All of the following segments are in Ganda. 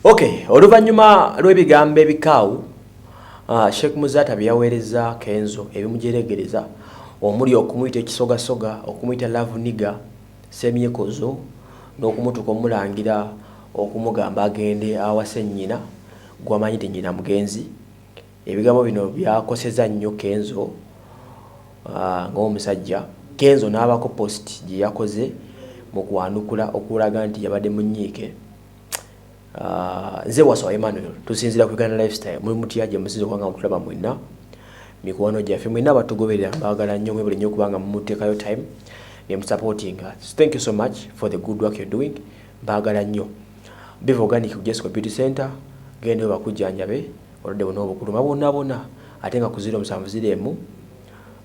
Okay, oluvannyuma lw'ebigambo ebikaawu Sheikh Muzata byaweereza Kenzo ebimujeregereza omuli okumuyita ekisogasoga, okumuyita love nigga, semyekozo n'okumutuka omulangira okumugamba agende awase nnyina gwamanyi nti nnyina mugenzi. Ebigambo bino byakoseza nnyo Kenzo ng'omusajja. Kenzo n'abako post gye yakoze mu kwanukula okulaga nti yabadde munyiike. Nze Wasawa Emmanuel tusinzira ku Uganda Lifestyle muri mutya gye musinze kwanga mutulaba mwenna mikwano gyaffe mwenna batugoberera mbagala nnyo mwebale nnyo kubanga mumuteekayo time ne supporting us. Thank you so much for the good work you're doing. Mbagala nnyo. Biva Organic Jesco Beauty Center gende bakujjanjabe olode bono obukuluma bonna ate nga ku 0701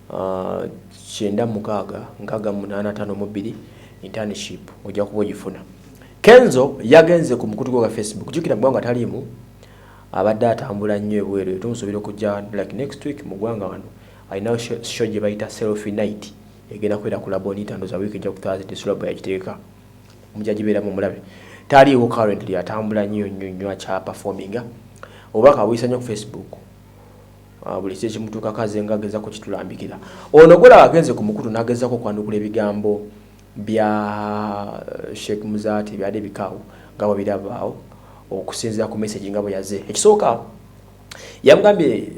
986 internship ojja kuba ogifuna. Kenzo yagenze ku mukutu gwa Facebook jukira mugwanga talimu abadde atambula nnyo ebweru tumusubira okujja like next week mugwanga wano alina show gye bayita selfie night egenda kwera ku labo nitando za week ejja ku Thursday sulabo yakiteeka mujajibeera mu mulabe taliwo currently atambula nnyo acha performing obaka buyisa nnyo ku Facebook buli kye mutuka kaze ngageza ko kitulambikira ono gola agenze ku mukutu nageza ko kwandukula ebigambo bya Sheikh Muzata byade bikawo ngabo birabaawo okusinzira ku message ngabo yaze ekisooka yamugambye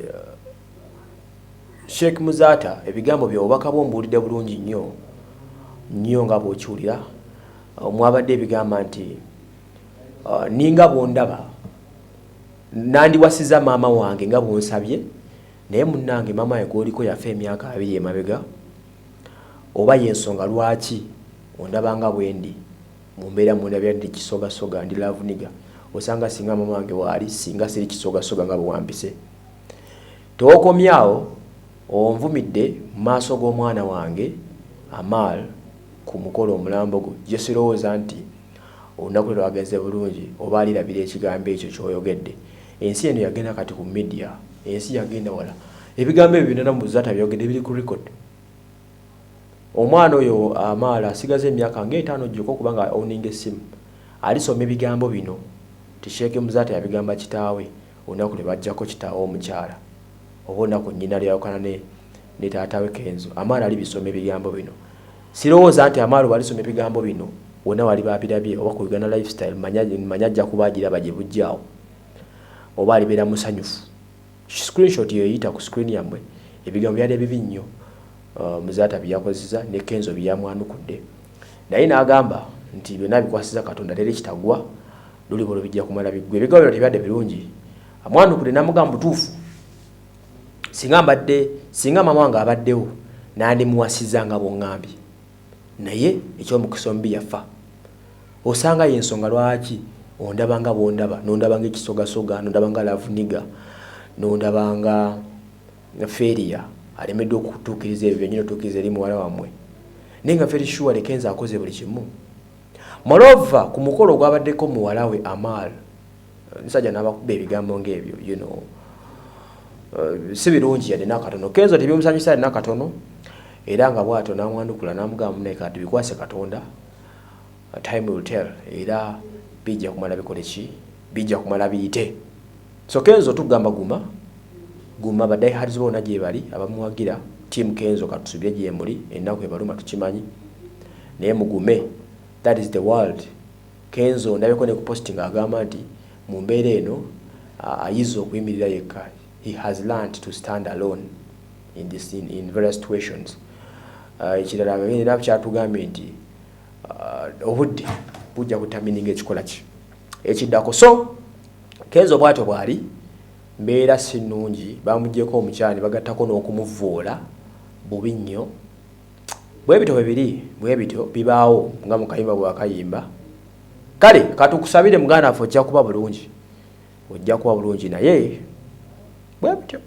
Sheikh Muzata ebigambo byo obaka bombulide bulungi nnyo ngabo okiwulira omwabadde ebigamba nti ninga bondaba nandi wasiza mama wange ngabo nsabye naye munnange mama yakoliko yafa emyaka 2 emabega oba yensonga lwaki ondabanga bwendi mumbeera mundabya ndi kisoga ndi love nigga osanga singa mama wange wali singa siri kisoga nga bwampise tokomyawo onvumidde maaso g'omwana wange Amal ku mukolo omulambo go jesirowooza nti olunaku lwagenze bulungi oba alirabira ekigambo ekyo kyoyogedde. Ensi eno yagenda kati ku media, ensi yagenda wala ebigambo ebyo byonna Muzata byogedde biri ku record. Omwana oyo Amala asigaze emyaka ng'etaano gyokka kubanga owning esimu alisoma ebigambo bino ti Sheikh Muzata yabigamba kitaawe olunaku lwe bajjako kitaawe omukyala oba olunaku nnyina lyawukana ne taatawe Kenzo. Amala alibisoma ebigambo bino sirowooza nti Amala walisoma ebigambo bino wonna wali babirabye oba ku Uganda Lifestyle manya ajja kuba agiraba gye bujjaawo oba alibeera musanyufu. Screenshot yoyita ku screen yammwe ebigambo byali bibi nnyo Muzata byakozesa ne Kenzo byamwanukudde naye n'agamba nti byonna bikwasiza Katonda tere kitagwa luli bolo bijja kumala biggwe. Ebigambo bino tebyadde birungi amwanukudde namugamba butuufu singa mama wange abaddewo nandi muwasiza nga bw'oŋŋambye naye ekyomukisa omubi yafa osanga yensonga lwaki ondabanga bwondaba nondabanga ekisogasoga nondabanga love nigga nondabanga feria alemedde okutuukiriza ebyo byennyini otuukiriza eri muwala wammwe naye nga very sure Kenzo akoze buli kimu. Moreover ku mukolo gwabaddeko muwala we Amal nsajja n'abakuba ebigambo ng'ebyo si birungi yadde n'akatono. Kenzo tebimusanyusa yadde n'akatono era nga bw'atyo n'amwanukula n'amugamba naye kati bikwase Katonda time will tell era bijja kumala bikole ki bijja kumala biyite. So Kenzo tugamba guma badai harizo bona gye bali abamuwagira team Kenzo katusubye gye muri ennaku ebaluma tukimanyi naye mugume. That is the world. Kenzo ndabeko ne kuposting agamba nti mu mbeera eno ayizo okuyimirira yekka. He has learned to stand alone in various situations. Ekirala era kyatugambye nti obudde bujja kutamininga ekikola ki ekiddako. So Kenzo bw'atyo bwali mbeera si nnungi bamugyeko omukyani bagattako n'okumuvoola bubi nnyo bwebityo bibaawo nga mukayimba bwakayimba. Kale katukusabire muganda waffe ojja kuba bulungi naye bwebityo.